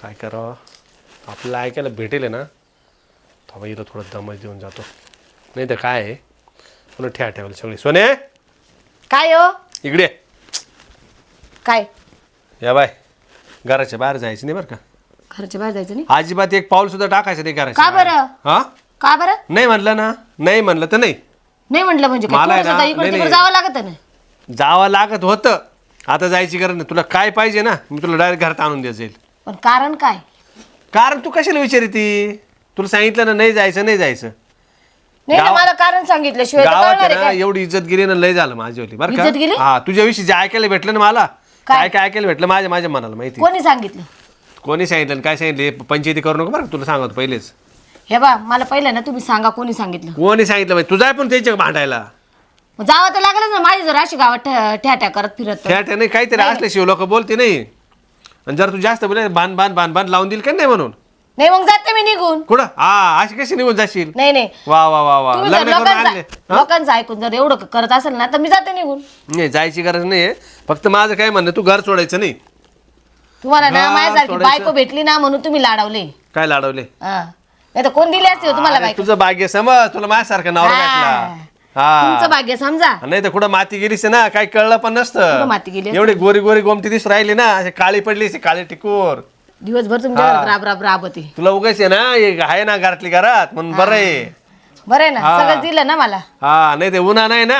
काय करावं आपल्याला ऐकायला भेटेल ना थांबा इथं थोडं दमच देऊन जातो नाही तर काय आहे पुन्हा ठेवायला सगळी सोने काय हो इकडे काय या बाय घराच्या बाहेर जायचं नाही बरं का घरच्या बाहेर जायचं नाही अजिबात एक पाऊल सुद्धा टाकायचं नाही घराच्या का बरं हा का बरं नाही म्हणलं ना नाही म्हणलं तर नाही नाही म्हटलं म्हणजे काय? मला आहे थोडंसं ना, तर इकडे नाही, तिकडे नाही. जावं लागत ना जावं लागत होतं आता जायची गरज नाही तुला काय पाहिजे ना मी तुला डायरेक्ट घरात आणून द्यायचं येईल पण कारण काय कारण तू कशाला विचारती तुला सांगितलं ना नाही जायचं नाही जायचं नाही ना मला कारण सांगितल्याशिवाय तर गावात कळणार आहे आहे ना काय? एवढी इज्जत गेली ना लय झालं माझ्यावरती बरं इज्जत गेली? का हा तुझ्याविषयी जे ऐकायला भेटलं ना मला काय? काय काय ऐकायला भेटलं माझ्या मनाला माहिती कोणी सांगितलं कोणी सांगितलं आणि काय सांगितलं पंचायती करू नको बरं का, तुला सांगतो पहिलेच हे बा मला पहिलं ना तुम्ही सांगा कोणी सांगितलं कोणी सांगितलं माहिती तुझा पण त्याच्या भांडायला मग जावं तर लागलं ना माझी जर अशी गावात ठ्या करत फिरत तर. त्या नाही काहीतरी असल्याशिवाय लोक बोलते नाही आणि जर तू जास्त बोले बांध लावून दिल का नाही म्हणून नाही मग जाते मी निघून कुठं हा अशी कशी निघून जाशील नाही नाही वा वा वा वा तुम्ही जर लग्न करून आणले लोकांचं ऐकून जर एवढं करत असेल ना तर मी जाते निघून नाही जायची गरज नाही फक्त माझं काय म्हणणं तू घर सोडायचं नाही तुम्हाला ना घर माझ्यासारखी सोडायचं. बायको भेटली ना म्हणून तुम्ही लाडवले काय लाडवले हा नाही तर कोण दिले असते हो तुम्हाला अरे, बायको तुझं भाग्य समज तुला माझ्यासारखं नवरा भेटला तुमचं हा भाग्य समजा नाही तर कुठं माती गेलीस ना काही कळलं पण कुठं नसतं माती गेली असते? एवढी गोरी गोरी गोमती दिसू राहिली ना असे काळी पडली असे काळे टिकूर दिवसभर तुमच्या घरात राब राब राबते तुला उगाच आहे ना हे आहे ना घरातली घरात म्हणून बरं आहे बरं आहे ना हा. सगळं दिलं ना मला हा नाही ते उन्हा नाही ना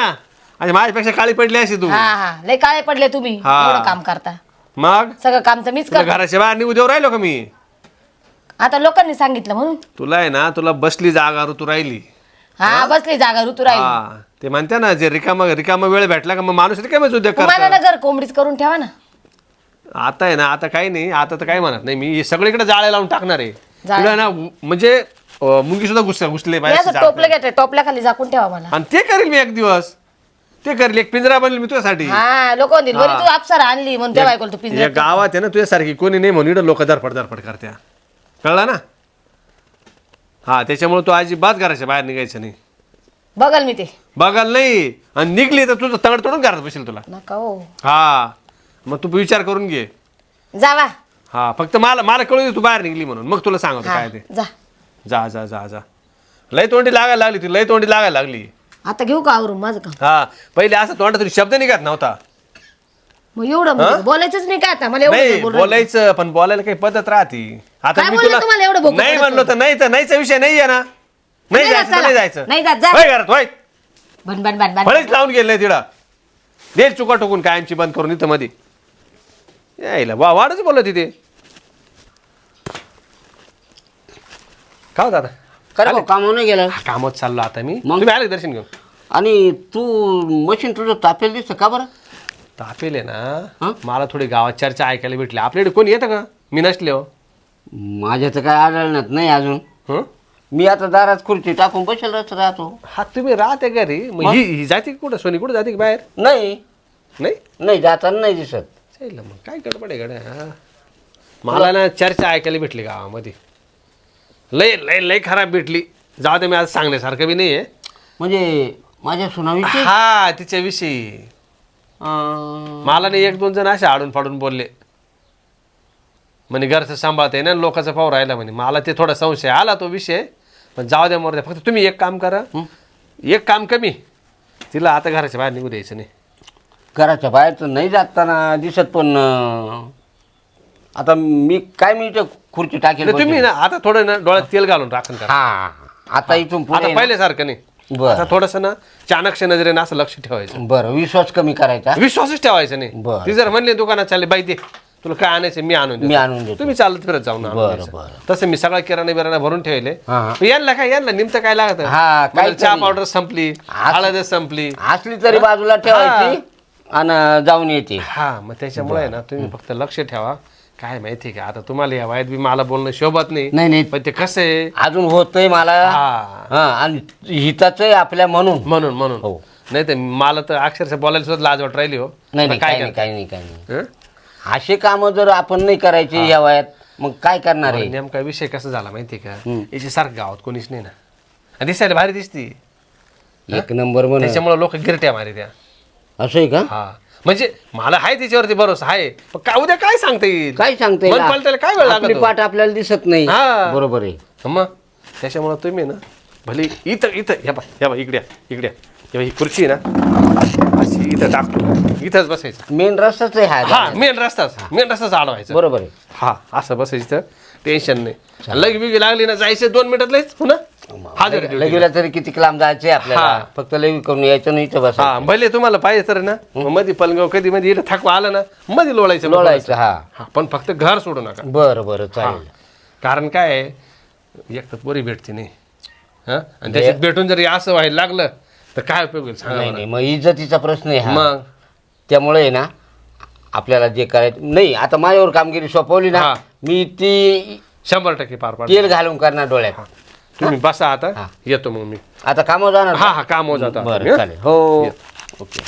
आणि माझ्यापेक्षा काळी पडली अशी तू हा हा लय काळे पडले तुम्ही हा. एवढं काम करता मग सगळं काम तर मीच तुला करते घराच्या बाहेर निघू देऊ राहिलो का मी आता लोकांनी सांगितलं म्हणून तुला आहे ना तुला बसली जागा ऋतू राहिली हा बसली जागा ऋतू राहील हा ते म्हणते ना जे रिकामा वेळ भेटला का मग माणूस रिकामच उद्योग मला करतो ना घर कोंबडीच करून ठेवा ना आता आहे ना आता काही नाही आता तर काही म्हणत नाही मी हे सगळीकडे जाळे लावून टाकणार आहे जाळे? तुला ना म्हणजे मुंगी सुद्धा घुसले मी असं टोपलं घेते टोपल्या खाली झाकून ठेवा मला आणि ते करेल मी एक दिवस ते करेल एक पिंजरा बनल मी तुझ्यासाठी हा लोक म्हणतील बरी तू अप्सरा आणली म्हणून त्या बायकोला तू या पिंजऱ्यात गावात आहे ना तुझ्यासारखी कोणी नाही म्हणून इकडे लोक धडपड करत्या कळला ना हा त्याच्यामुळे तू अजिबात घराच्या बाहेर निघायचं नाही बघल मी ते बघाल नाही आणि निघली तर तुझं तंगड तोडून घरात बसेल तुला नका हो हा मग तू विचार करून घे जावा हा फक्त मला कळू दे तू बाहेर निघली म्हणून मग तुला सांगतो हा काय ते जा जा जा जा जा लय तोंडी लागायला लागली ती लय तोंडी लागायला लागली आता घेऊ का आवरून माझं काम हा पहिले असं तोंडात तुझी शब्द निघत नव्हता मग एवढं म्हणजे बोलायचंच नाही काय आता मला एवढं नाही बोलू राहिलं. बोलायचं पण बोलायला काही पद्धत राहते आता काय मी बोलले तुम्हाला एवढं तुला बोकड नाही पडत म्हणलो तर नाही तर नाहीचा विषय नाहीये ना नाही नाही जायचं तर चला. नाही जायचं नाही जात, जा. होय घरात होय बन बन बन बन फळीच लावून गेले तिला देईल चुका टोकून कायमची बंद करून इथं मध्ये यायला वाढच बोलत तिथे का हो दादा खरं भाऊ कामावर नाही गेला कामात चाललो आता मी मग? तुम्ही आले का दर्शन घेऊन आणि तू मशीन तुझं तापेल दिसतं का बरं तापेल आहे हं? ना मला थोडी गावात चर्चा ऐकायला भेटली आपल्याकडे कोणी येतं का मी नसले हो माझ्या तर काय आढळण्यात नाही अजून हं? मी आता दारात खुर्ची टाकून बसेलच राहतो हा तुम्ही राहते घरी मग ही जाते कुठं सोनी कुठं जाते की बाहेर नाही नाही नाही जाताना नाही दिसत चालेल मग काय गडबड आहे गड्या मला ना चर्चा ऐकायला भेटली गावामध्ये लय लय लय खराब भेटली जाऊ दे मी आज सांगण्यासारखं बी नाही आहे म्हणजे माझ्या सुनावीची हा तिच्याविषयी मला नाही एक दोन जण असे आडून फाडून बोलले म्हणे घरचं सांभाळते ना लोकांचा पाव राहिला म्हणे मला ते थोडा संशय आला तो विषय पण जाऊ द्या मोर फक्त तुम्ही एक काम करा एक काम कमी तिला आता घराच्या बाहेर निघू द्यायचं नाही घराच्या बाहेर तर नाही जाताना दिसत पण आता मी इथं खुर्ची टाकेल नाही, तुम्ही ना आता थोडं ना डोळ्यात तेल घालून राखण करा हा आता इथून आता पुढे पहिल्यासारखं नाही बरं. आता थोडस ना चाणक्य नजरेनं असं लक्ष ठेवायचं बरं विश्वास कमी करायचा विश्वासच ठेवायचा नाही बरं. ती जर म्हणली दुकानात चालले बाई दे तुला काय आणायचं मी आणून मी देतो. आणून देतो तुम्ही चालत फिरत जाऊन आणून बरं, द्यायचं. बरं. तसं मी सगळा किराणा बिराणा भरून ठेवले हा. यांना निमतं काय लागत हा, काय चहा तरी. पावडर संपली हळद संपली असली तरी बाजूला ठेवायची आणि जाऊन येते हा मग त्याच्यामुळे ना तुम्ही फक्त लक्ष ठेवा काय माहिती का आता तुम्हाला या वयात बी मला बोलणं शोभत नाही, नाही नाही. पण ते कसं आहे अजून होतंय मला हा हा आणि हिताच आहे आपल्या म्हणून म्हणून हो. नाही तर मला तर अक्षरशः बोलायला सुद्धा लाज वाट राहिली हो नाही आता नाही काय काही नाही करता? काही नाही काही नाही हं? असे काम जर आपण नाही करायचे या वयात मग काय करणार आहे नेमका विषय कसा झाला माहितीये का याची सारखं गावात कोणीच नाही ना आणि दिसायला भारी दिसती एक नंबर म्हणून त्याच्यामुळे लोक गिरट्या मारी त्या असं आहे का हा म्हणजे मला आहे तिच्यावरती भरोसा आहे, पण काय उद्या काय सांगता येईल, काय सांगते मन पलटायला काय वेळ आपली लागतो. पाठ आपल्याला दिसत नाही. हा. बरोबर आहे. मग त्याच्यामुळे तुम्ही ना भले इथं या बा इकडे या, ही खुर्ची आहे ना अशी इथं टाकतो, इथंच बसायचं. मेन रस्ताच आहे हा. हा मेन रस्ताच आडवायचा. बरोबर आहे. हा असं बसायचं तर टेन्शन नाही. लग बिगी लागली ना जायचं 2 मिनिटात लगेच पुन्हा हजर duty ला. लगेला तरी किती लांब जायचंय आपल्याला, हा. फक्त लगी करून यायचं नाही इथं हा बसायचं. भले तुम्हाला पाहिजे तर ना मध्ये पलगाव कधी मध्ये इथं थकवा आला ना मध्ये लोळायचं. लोळायचं. हा हा पण फक्त घर सोडू नका. बरं चालेल. कारण काय आहे, एक तर पोरी भेटते नाही हा, आणि त्याच्यात भेटून जरी असं व्हायला लागलं तर काय उपयोग होईल सांगा नाही मला. नाही, मग इज्जतीचा प्रश्न आहे हा. मग त्यामुळे आहे ना आपल्याला जे करायचं नाही, आता माझ्यावर कामगिरी सोपवली ना, हा. मी ती 100% पार पाड. तेल घालून करणार डोळ्यात. तुम्ही बसा आता, हा. येतो मग मी. आता कामावर जाणार का? हा काम होत आता. बरं चालेल. हो ये. ओके.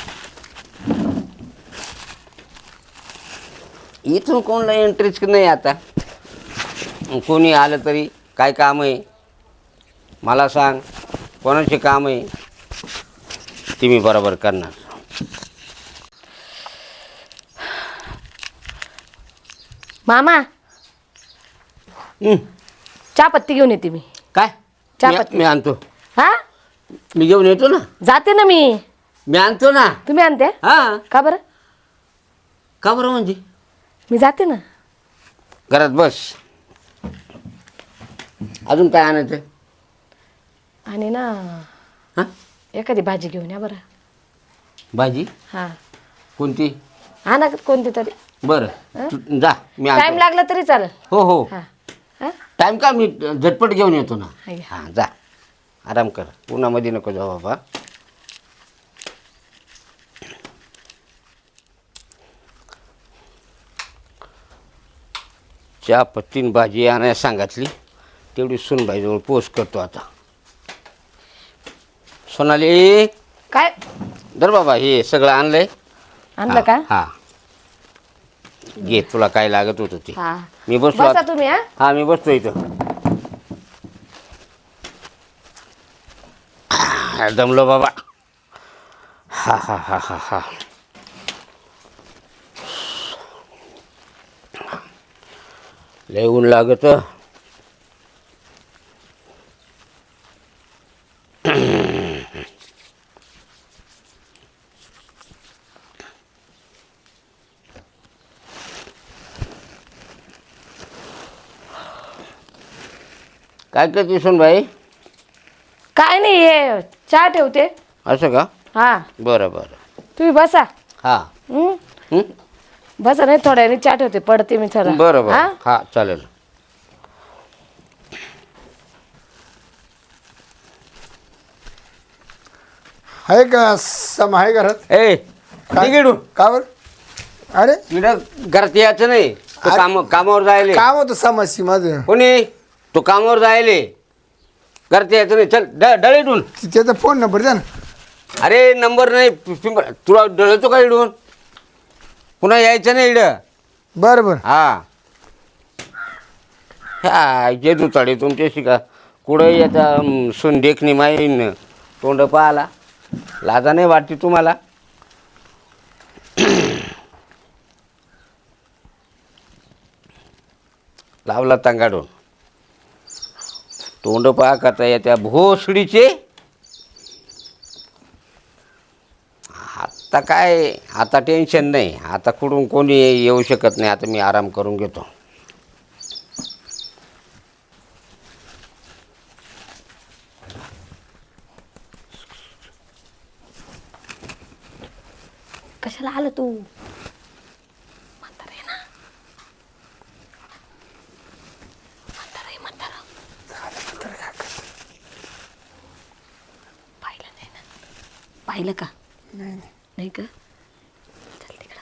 इथून कोणला इंटरेस्ट नाही आता. कोणी आलं तरी काय काम आहे मला सांग, कोणाचे काम आहे ते मी बरोबर करणार. मामा चहा पत्ती घेऊन येते मी. काय चहापत्ती. मी आणतो. हा मी घेऊन येतो ना. जाते ना मी आणतो ना. तुम्ही आणते हा. का बरं? का बरं म्हणजे मी जाते ना. घरात बस. अजून काय आणायचं? आणि ना हां एखादी भाजी घेऊन या बरं. भाजी हा कोणती? हा ना कोणती तरी. बरं तू जा, मी टाइम आणतो. लागला तरी चालेल. हो हो हा हा टाईम का, मी झटपट घेऊन येतो ना. हाय. हां जा, आराम कर, उन्हामध्ये नको जाऊ बाबा. चहा पत्तीन भाजी आणायला सांगितली तेवढी सुनबाईजवळ पोस्ट करतो आता. सोनाली काय दर बाबा हे सगळं आणलंय. आणलं का? हा घे, तुला काय लागत होतं ते. हा मी बसलो बसा आता. तुम्ही. हा हा मी बसतो इथं. दमलो बाबा. हा हा हा हा हा लय ऊन लागत. काय करते सोनबाई? काय नाही हे चहा ठेवते. असं का? हा बरं बरं. तुम्ही बसा. हा हं? बसा नाही थोड्याने चहा ठेवते, पडते मी थोडा. बरं हा? बरं. हा चालेल. आहे का सम आहे घरात? ए तिकीडून का बरं? अरे इकडं घरात यायचं नाही. तो कामावर जायले. काम होतं समस्या माझं. कोणी? तो कामावर जायले. घरात यायचं नाही. चल डळीडून. त्याचा फोन नंबर द्या ना. अरे नंबर नाही. तुला डळतो का इडून? पुन्हा यायचं नाही इड. बरं बरं. हा हा जेजू चाळे तुमच्याशी का कुठं याचा सून देखणी माहीन तोंड पाहाला लाजा नाही वाटते तुम्हाला? लावला तांगाडून तोंड पहा करता या भोसडीचे. आता काय, आता टेन्शन नाही. आता कुठून कोणी येऊ शकत नाही. आता मी आराम करून घेतो. कशाला आलं तू? म्हातारं आहे ना. म्हातारं आहे, म्हातारं. पाहिलं नाही ना? पाहिलं का? नाही का? चल तिकडं.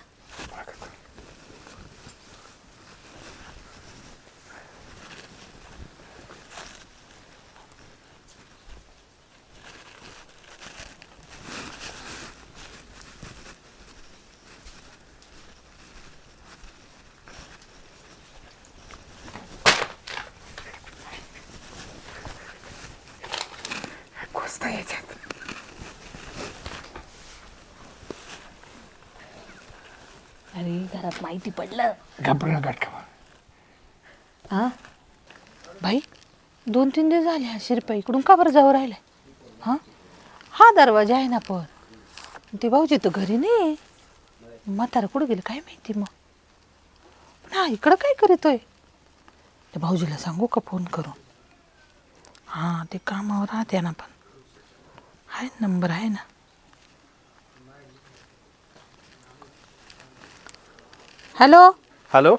घरात माहिती पडलं घाबरू नका का. हा बाई 2-3 दिवस झाले हा शिरपा इकडून का बरं जाऊ राहिलाय हा हा दरवाजा आहे ना पण ते भाऊजी तर घरी नाही म्हातारा कुठं गेलं काय माहिती मग हा इकडं काय करीतोय ते भाऊजीला सांगू का फोन करून हां ते कामावर राहते ना पण आहे नंबर आहे ना हॅलो हॅलो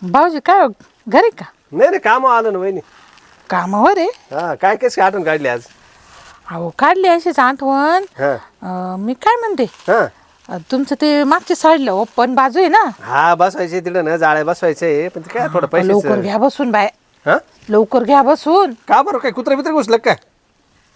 भाऊजी काय हो, घरी का नाही नाही काम आलं ना वहिनी. कामावर आहे हा काय कशी आठवण काढली आज? अहो काढली अशीच आठवण हा मी काय म्हणते हा तुमचं ते मागच्या साईडला ओपन बाजू आहे ना हा बसवायचे तिकडे ना जाळ्या बसवायचे पण ते काय थोडं पैसे लवकर घ्या बसून बाय हा लवकर घ्या बसून का बरं काय कुत्रा बित्र घुसलं काय?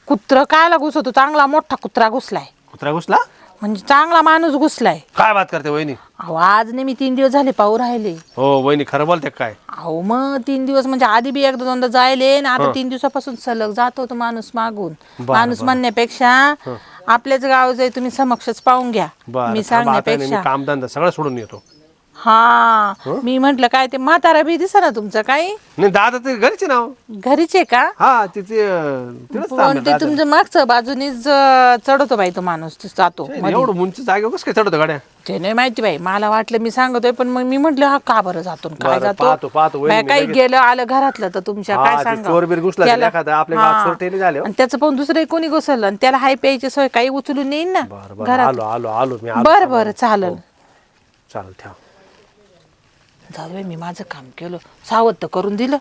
कुत्र कायला घुसतो चांगला मोठा कुत्रा घुसलाय कुत्रा घुसला? म्हणजे चांगला माणूस घुसलाय काय बात करते वहिनी? अहो आज नाही मी 3 दिवस झाले पाहू राहिले हो वहिनी खरं बोलते काय? अहो मग 3 दिवस म्हणजे आधी बी एकदा दोनदा जायले ना आता 3 दिवसापासून सलग जात होतो माणूस मागून माणूस म्हणण्यापेक्षा आपल्याच गावाचं आहे तुम्ही समक्षच पाहून घ्या बरं मी मी सांगण्यापेक्षा कामधंदा सगळं सोडून येतो. हा मी म्हंटल काय ते म्हातारा बी दिसा ना तुमचं काही नाही दादा ते घरचे नाव घरीचे का हा तिथे पण ते तुमचं मागचं बाजूनीच चढवतो बाई तो माणूस तो जातो एवढं उंच जागे कसं काय चढवतं गाड्या? ते नाही माहिती बाई मला वाटलं मी सांगतोय पण मग मी म्हंटल हा का बरं जातो न काय बरं, पाहतो, जातो वहिनी, बाई, काही गेलं आलं घरातलं तर तुमच्या हा, काय ते सांगा चोर बीर घुसला तर एखादा आपल्या गावात चोरटेली झाले हो. आणि त्याचं पण दुसरं कोणी घुसलं आणि त्याला हाय प्यायची सोय काही उचलून येईन ना बरं बरं आलो आलो आलो मी आलो. बरं बरं चालेल चालेल ठेव. जाऊ दे बाई, मी माझं काम केलं सावध तर करून दिलं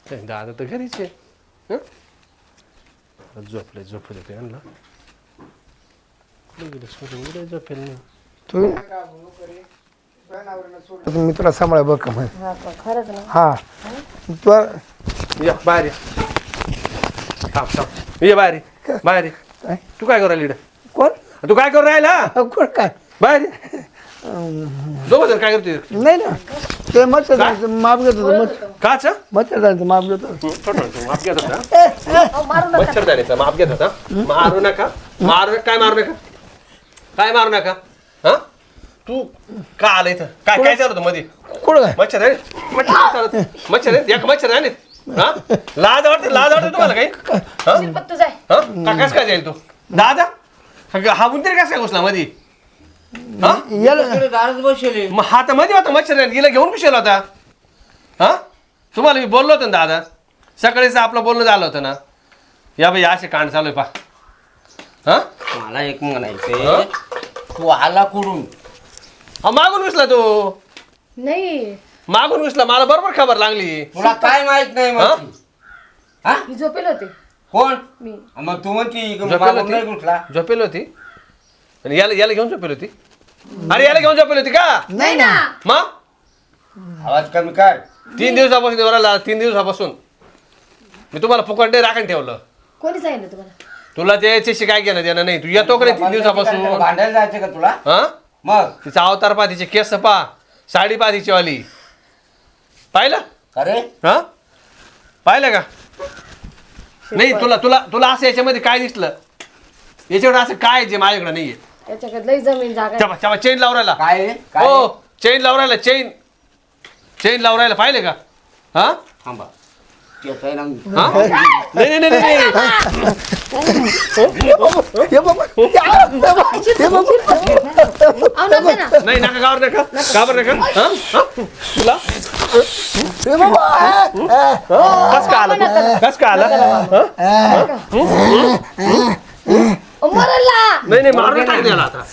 दादा तर घरीच आहे हं? झोपले ते आणलं झोपेल नाही. तू मी तुला सांभाळ बघ का मग हा तू या बाहेर ये. थांब थांब ये बाहेर ये. बाहेर ये. तू काय करू राहिली इकडं? कोण तू काय करू राहिला कोण काय बाहेर ये. दोघं जण काय करते नाही ना ते मच्छर माप घेतो काच मच्छर माप घेतो माप घेत होता मच्छरदाणीचं माप घेत होता मारू नका काय मारू नका काय मारू नका हा तू का आला इथं काय काय चालत मध्ये कुठं काय मच्छर आहे मच्छर आहे एक मच्छर आहे हा लाज वाटते तुम्हाला काही हा कस काय जाईल तू दादा हा उंदीर कस काय घुसला मध्ये दारात बसले मग हा तर मध्ये होता मच्छर गेला घेऊन पिशेला होता हा तुम्हाला मी बोललो होतो ना दादा सकाळीच आपलं बोलणं झालं होतं ना या बाई असे कांड चालू आहे पा हा मला एक म्हणायचंय तू आला कुठून मागून घुसला तो नाही मागून घुसला मला बरोबर खबर लागली तुला काय माहित नाही मग हा मी झोपेल होते कोण मी मग तू म्हणती झोपेल नाही कुठला होती झोपेल होती आणि याला घेऊन झोपेल होती अरे याला घेऊन झोपेल होती का नाही ना मग आवाज कमी कर 3 दिवसापासून वराला 3 दिवसापासून मी तुम्हाला फुकटे राखण ठेवलं कोणी सांगितलं तुम्हाला तुला त्याच्याशी काय घेणं देणं नाही तू येतो का नाही 3 दिवसापासून भांडायला जायचं का तुला हा मग तिचा अवतार पा तिचे केस पा साडी पा तिची वाली पाहिलं अरे हा पाहिलं का नाही तुला असं याच्यामध्ये काय दिसलं याच्याकडे असं काय जे माझ्याकडे नाहीये त्याच्याकडे लई जमीन जागा तेव्हा चेन लावरायला काय रे? काय रे? हो चेन लावरायला चेन लावरायला पाहिले का हा थांबा त्याचा आहे ना हा? नाही नाही नाही हे बाबा अहो, नका ना. नाही नका गावर नका हा? हा? तुला हे बाबा कस का आला कस का आला मरला नाही मारून टाकले आता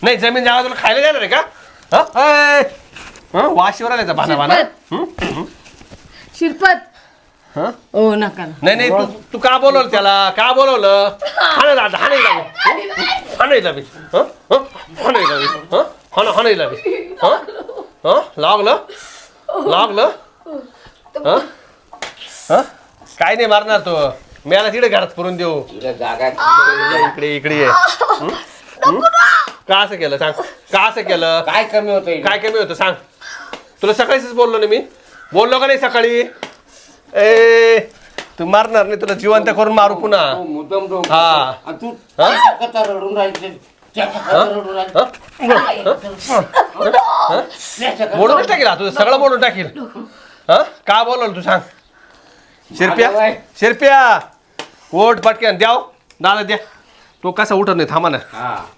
नाही जमीन जागा तुला खायला जाणार आहे का हा? हा? वाशीवर आलायचा भाना शिरपत हा ओ नका ना. नाही तू का बोलवलं त्याला का बोलवलं हाणायला लागलं लागलं काय नाही मारणार तो मी याला तिकडे घरात करून देऊ जागा इकडे ये का असं केलं सांग का असं केलं काय कमी होतं काय कमी होतं सांग तुला सकाळीच बोललो ना मी बोललो का नाही सकाळी ए तू मारणार नाही तुला जिवंत करून मारू पुन्हा मुद्दाम हा. तू कथा रडून राहायचे मोडूनच टाकील हा, तुझं सगळं मोडून टाकील. हा का बोलवलं तू सांग. शिरप्या ओट पटक्यान द्याव दादा द्या. तो कसा उठत नाही थांबा ना.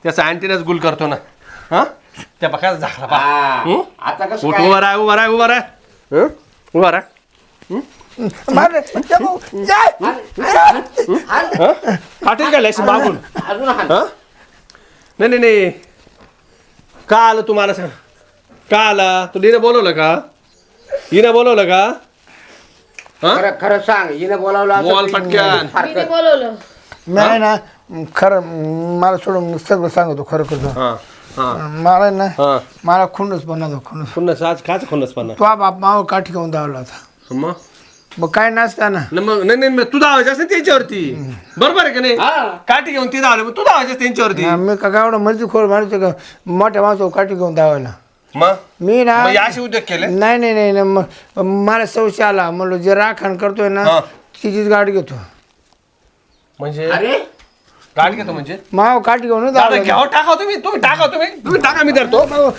त्याचा अँटीनाच गुल करतो ना. हा त्या बघा झाला पा. आता कसं उठ काय? उभा राह उभा राह उभा राह. उभा राह. मार चबू, जाय. फाटेल काय अशी मागून. अजून हाण. हा नाही नाही नाही का आलं तू मला सांग. का आला तू हिनं बोलवलं का. हिनं बोलवलं का. हा खरं खरं सांग हिने बोलावलं असं बोल ती पटकन. मी फारकत. नाही बोलवलं. नाही ना खरं मला सोडून सगळं सांगतो खरं करतो. हा हा मला ना हा मला खुंडच बनवतो खुंडच. खुन्नस आज काच खुन्नस पण तो बाप माव काठी घेऊन धावला होता. मग मग काय नसताना मग नाही नाही तू धावायचं असं त्यांच्यावरती बरोबर आहे का नाही. हा. काठी घेऊन ती धावले मग तू धावायचं त्यांच्यावरती. मी का एवढं मर्जी खोड मारतो का मोठ्या माणसावर काठी घेऊन धावायला. मग मी ना मग असे उद्योग केले. नाही नाही नाही नाही, मला संशय आला म्हणलो जे राखण करतोय ना हा. तिचीच गाडी घेतो. म्हणजे अरे गाडी घेतो म्हणजे माव काठी घेऊन दादा घ्याव टाका तुम्ही तुम्ही टाका तुम्ही टाका मी धरतो. आता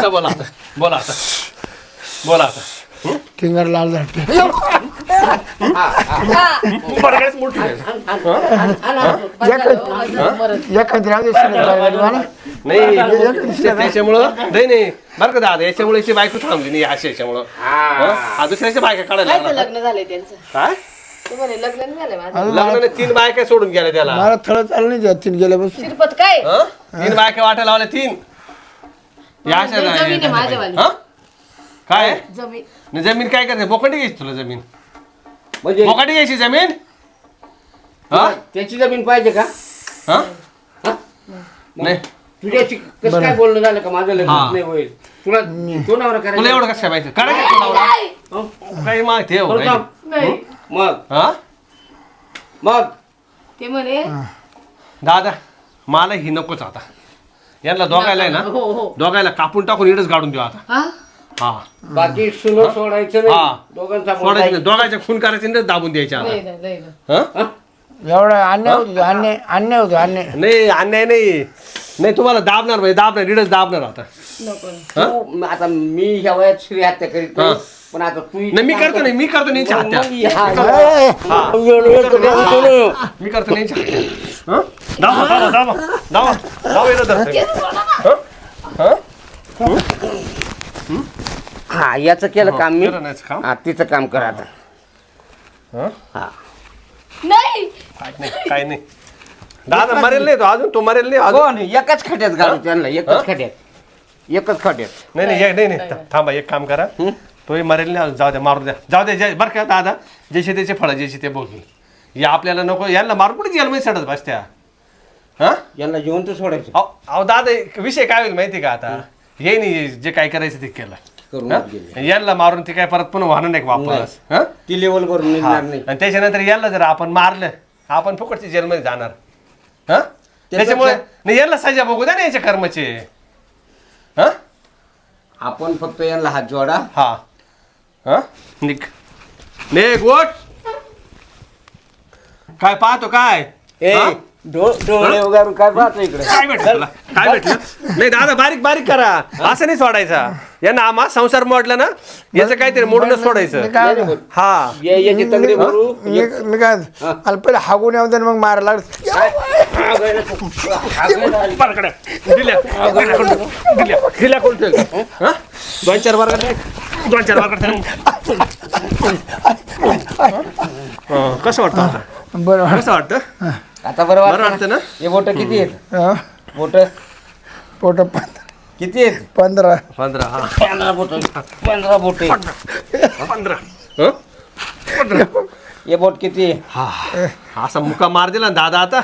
बोला आता बोला आता बोला आता. फिंगर लाल झाले. बरं मोठी एखादी राहू दे शिल्लक गाडी मला. नाही त्याच्यामुळं नाही नाही बरं का दादा याच्यामुळे याची बायको थांबली नाही अशी याच्यामुळं. हा दुसऱ्याच्या बायका काढायला कायचं लागला. लग्न झालंय त्यांचं. काय तू म्हणे लग्न नाही झालंय माझं. लग्नाने 3 बायका सोडून गेल्या त्याला. मला थळ चाललं नाही जात तीन गेल्यापासून. शिरपत काय. हं? 3 बायका वाटायला लावल्या 3. या अशा लई जमीन आहे माझ्यावाली. हं? काय आहे? जमीन. नाही, जमीन काय करते बोकाटी घ्यायची तुला जमीन. म्हणजे बोकाटी घ्यायची जमीन. हा त्याची जमीन पाहिजे का. हा हा? नाही तुझ्याशी कसं काय बोलणं झालं का माझं लग्न हा. नाही होईल. तुला तो नवरा तुला करायचा. एवढं कसं काय माहिती करा काय तुला काही माहिती आहे बरं हो, का? काही. नाही. मग हा मग ते म्हणे दादा मला ही नकोच आता. यांना दोघायला आहे ना हो हो. दोघायला कापून टाकून इडच गाडून देऊ आता. हा हा बाकी सुनो सोडायचं हा. नाही दोघांचा सोडायचं नाही. दोघांच्या खून करायचे इडच दाबून द्यायचे नाही आता. नाही नाही नाही. हं? एवढा अन्याय होतो अन्याय अन्याय होतो अन्याय. नाही अन्याय नाही नाही तुम्हाला दाबणार म्हणजे दाबणार इडच दाबणार आता. नको नाही. तू आता मी ह्या वयात स्त्री हत्या करीत नाही. हा. पण आता तू नाही मी करतो नाही मी करतो नाही हत्या. मी करतो नाही हत्या. हं? दाबा दाबा दाबा दाबा दाबा इडच धरतो. हं? हं? हा याचं केलं काम मी केलं नाहीच काम. हा तिचं काम कर आता. हं? हा नाही. काय नाही दादा मरेल नाही तो अजून तो मरेल नाही अजून. कोण एकच खड्यात घालू त्यांना एकच खड्यात एकच खड्यात. नाही थांबा एक काम करा. तोही मरेल नाही अजून. जाऊ द्या मारू द्या जाऊ द्या बरं का दादा जसे त्याचे फळं जसे ते बोगील या आपल्याला नको यांना मारून कुठे जेलमध्ये सडत बसत्या. हा यांना जिवंत सोडायचं अहो दादा विषय काय होईल माहिती का आता हे नाही जे काय करायचं ते केलं. करून हं? गेले. यांना मारून ते काय परत पुन्हा वाहन नाही का वापस. हं? ती लेवल करून हा. निघणार नाही. आणि त्याच्यानंतर याला जर आपण मारलं आपण फुकटच्या जेलमध्ये जाणार. हं? त्याच्यामुळे नाही याला सजा बघू द्या ना याच्या कर्माचे. हं? आपण फक्त यांना हात जोडा. हा हा निघ निघ ओट. काय पाहतो काय ए हा? डोळे उगारून काय पाहतो इकडे. काय भेटलं तुला? काय भेटलं नाही दादा बारीक बारीक करा असं नाही सोडायचा. यांना आम्हा संसार मोडला ना याचं काहीतरी मोडूनच सोडायचं. मी काय हा याची तगडी भरू. मी काय मला पहिले हागून येऊ दे मग मारायला लागलं. पारकडे दिल्या दिल्या कोण ठेवलं? हं? 2-4 वर्गात 2-4 वर्गात कसं वाटतं आता बरं कसं वाटतं आता बरं बरं वाटतं ना. हे बोट किती आहेत हा. बोट पोट किती आहेत 15 15 हा 15 बोट 15 बोट 15 हं? 15 हे बोट किती आहे हा असा मुका मार दिला ना दादा आता.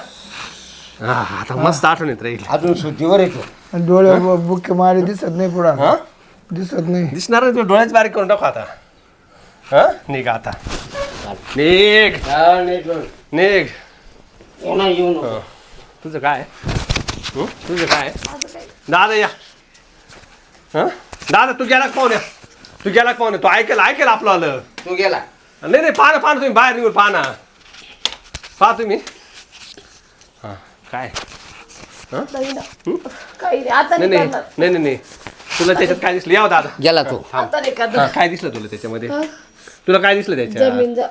हा आता मस्त आठवण येत राहील. अजून सुट्टीवर येतो. डोळे बुके मारे दिसत नाही पुढं हा दिसत नाही. दिसणार नाही. तू डोळ्याच बारीक करून टाकू आता. हा निघ आता निघ निघ. कोणा येऊ नको. तुझं काय हं? तुझं काय दादा या. हं? दादा तू गेला पाहुण्या तू गेला पाहुण्या तू ऐकेल ऐकेल आपलं आलं. तू गेला नाही नाही पाहा तुम्ही बाहेर निघून पाहा तुम्ही हा काय नाही ना. काही नाही आता नाही नाही नाही करणार. नाही नाही नाही तुला त्याच्यात काय दिसलं याव दादा गेला तू आता नाही करणार. हा, काय दिसलं तुला त्याच्यामध्ये तुला काय दिसलं त्याच्यात जमीन जा.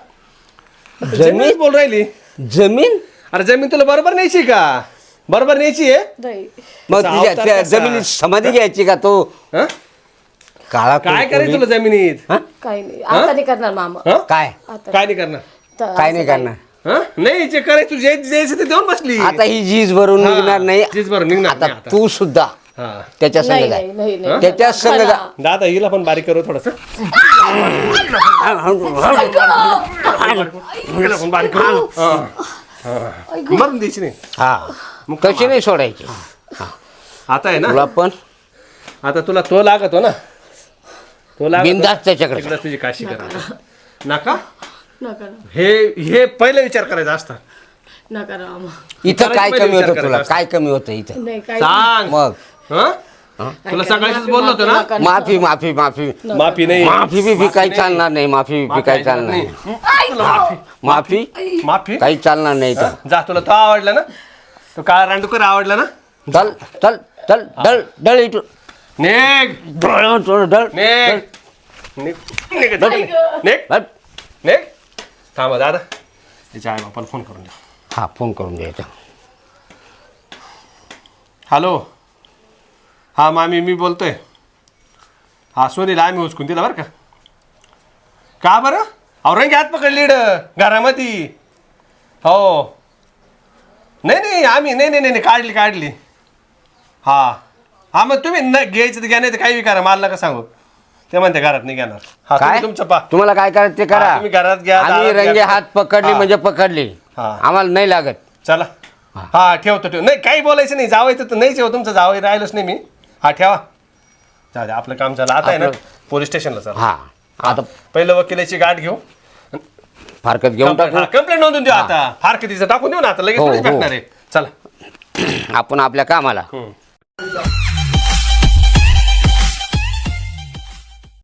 जमीन बोल राहिली जमीन अरे जमीन तुला बरोबर न्यायची का बरोबर न्यायची आहे नाही मग त्याचा तुझ्या अवतार त्या कसा? जमिनीत समाधी घ्यायची का तो हा? काळा काय करायचं कोणी? तुला जमिनीत हा? काही नाही आता नाही करणार मामा. हा? काय आता काय नाही करणार तर काय असं नाही करणार हा? नाही जे करायचं तू जे द्यायचं ते देऊन बसली आता ही झीज भरून हा, निघणार नाही झीज भरून निघणार आता नाही आता. तू सुद्धा हा त्याच्या नाही संग नाही जाय नाही नाही. त्याच्या संग जा दादा हिला पण बारीक करू थोडस हिला पण बारीक करू हा. हा. मरून द्यायची नाही हा कशी नाही सोडायची आता आहे ना तुला पण आता तुला तो लागतो ना तो लागतो बिनधास्त त्याच्याकडे एकदा तुझी काशी करा नका नका हे पहिले विचार करायचा असता नका ना मामा. इथं काय पहिले कमी विचार होतं तुला करायचा काय कमी होतं इथं नाही काय सांग मग हं? तुला सकाळीच बोललो होतो ना माफी माफी माफी माफी नाही माफी बी काही चालणार नाही माफी बी काही चालणार नाही तुला माफी माफी माफी काही चालणार नाही तर जा तुला तो आवडला ना तो काळा रांडूकर आवडला ना चल चल चल डळ डळ इथून नेग डळ डळ डळ नेग नेग नेग डळ. नेग थांबा दादा त्याच्या आई बापाला फोन करून द्या हा फोन करून द्यायचा हॅलो हा मामी मी बोलतोय हा सोनीला आम्ही उचकून दिला बरं का बरं औरंगी हात पकडली घरामध्ये हो नाही नाही आम्ही नाही नाही नाही काढली हा मग तुम्ही न घ्यायचं तर घ्या नाही तर काही करा मला नका सांगू ते म्हणते घरात नाही घेणार हा काय तुम्ही तुमचं पा तुम्हाला काय करायचं ते हा, करा तुम्ही घरात घ्या, आम्ही दारात घ्या. रंगे हात पकडली हा. म्हणजे पकडली हा. आम्हाला नाही लागत चला हा ठेवतो नाही काही बोलायचं नाही जावायचं तर नाहीच हो तुमचं जावं राहिलंच नाही मी हा ठेवा जाऊ दे आपलं काम चाललं आता आहे ना पोलीस स्टेशनला चला हा आता पहिलं वकिलाची गाठ घेऊ फारकत घेऊन टाकू कंप्लेंट नोंदून देऊ आता फारकतीचं टाकून देऊ ना आता लगेच हो, पोलीस हो. भेटणार आहे चला आपण आपल्या कामाला हम्म.